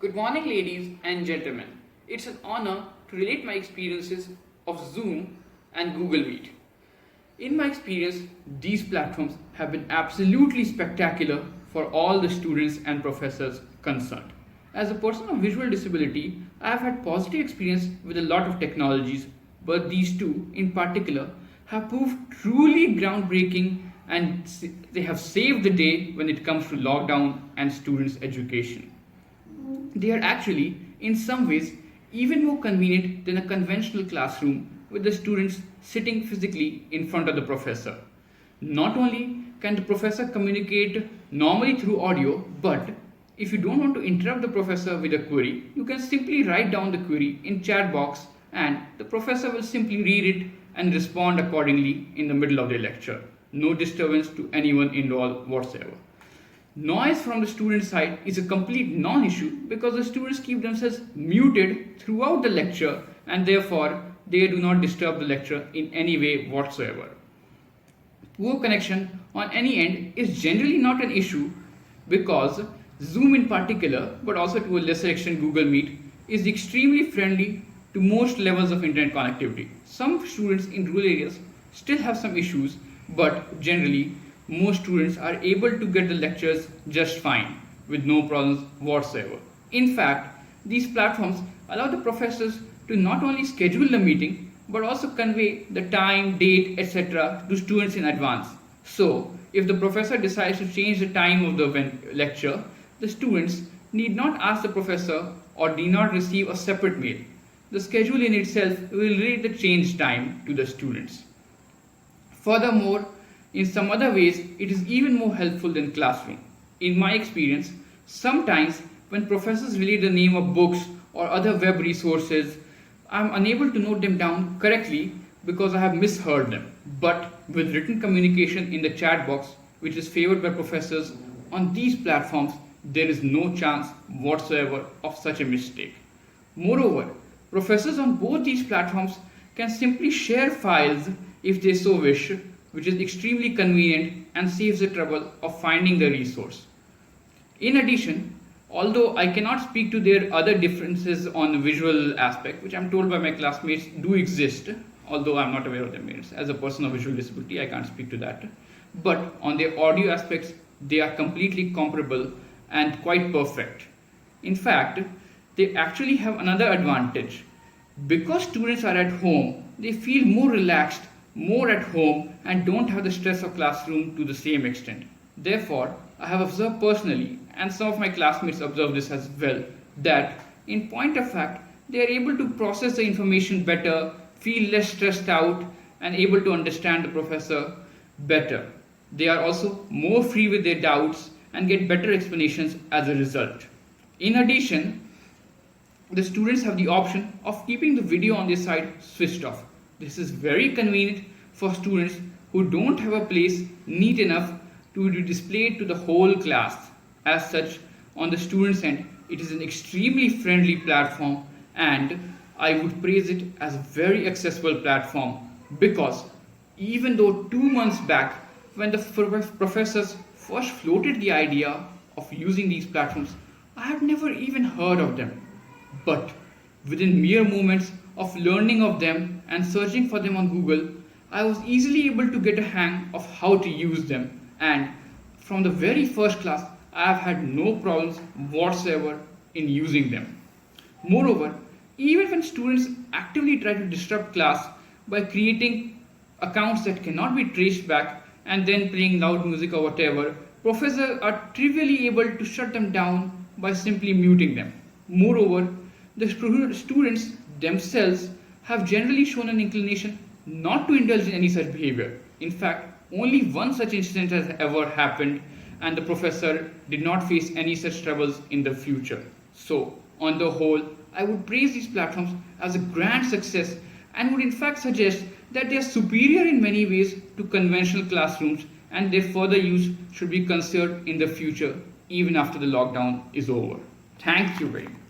Good morning, ladies and gentlemen. It's an honor to relate my experiences of Zoom and Google Meet. In my experience, these platforms have been absolutely spectacular for all the students and professors concerned. As a person of visual disability, I have had positive experience with a lot of technologies, but these two in particular have proved truly groundbreaking, and they have saved the day when it comes to lockdown and students' education. They are actually, in some ways, even more convenient than a conventional classroom with the students sitting physically in front of the professor. Not only can the professor communicate normally through audio, but if you don't want to interrupt the professor with a query, you can simply write down the query in chat box and the professor will simply read it and respond accordingly in the middle of the lecture. No disturbance to anyone involved whatsoever. Noise from the student side is a complete non-issue because the students keep themselves muted throughout the lecture and therefore they do not disturb the lecture in any way whatsoever. Poor connection on any end is generally not an issue because Zoom in particular, but also to a lesser extent Google Meet, is extremely friendly to most levels of internet connectivity. Some students in rural areas still have some issues, but generally most students are able to get the lectures just fine with no problems whatsoever. In fact, these platforms allow the professors to not only schedule the meeting but also convey the time, date, etc. to students in advance. So, if the professor decides to change the time of the lecture, the students need not ask the professor or need not receive a separate mail. The schedule in itself will relay the change time to the students. Furthermore, in some other ways, it is even more helpful than classroom. In my experience, sometimes when professors relay the name of books or other web resources, I am unable to note them down correctly because I have misheard them. But with written communication in the chat box, which is favored by professors on these platforms, there is no chance whatsoever of such a mistake. Moreover, professors on both these platforms can simply share files if they so wish, which is extremely convenient and saves the trouble of finding the resource. In addition, although I cannot speak to their other differences on the visual aspect, which I'm told by my classmates do exist, although I'm not aware of them. As a person of visual disability, I can't speak to that. But on their audio aspects, they are completely comparable and quite perfect. In fact, they actually have another advantage. Because students are at home, they feel more relaxed, more at home, and don't have the stress of classroom to the same extent. Therefore, I have observed personally, and some of my classmates observe this as well, that in point of fact, they are able to process the information better, feel less stressed out, and able to understand the professor better. They are also more free with their doubts and get better explanations as a result. In addition, the students have the option of keeping the video on their side switched off. This is very convenient for students who don't have a place neat enough to display it to the whole class. As such, on the students' end, it is an extremely friendly platform and I would praise it as a very accessible platform because even though 2 months back, when the professors first floated the idea of using these platforms, I had never even heard of them. But within mere moments of learning of them and searching for them on Google, I was easily able to get a hang of how to use them, and from the very first class, I have had no problems whatsoever in using them. Moreover, even when students actively try to disrupt class by creating accounts that cannot be traced back and then playing loud music or whatever, professors are trivially able to shut them down by simply muting them. Moreover, the students themselves have generally shown an inclination not to indulge in any such behavior. In fact, only one such incident has ever happened and the professor did not face any such troubles in the future. So, on the whole, I would praise these platforms as a grand success and would in fact suggest that they are superior in many ways to conventional classrooms and their further use should be considered in the future even after the lockdown is over. Thank you very much.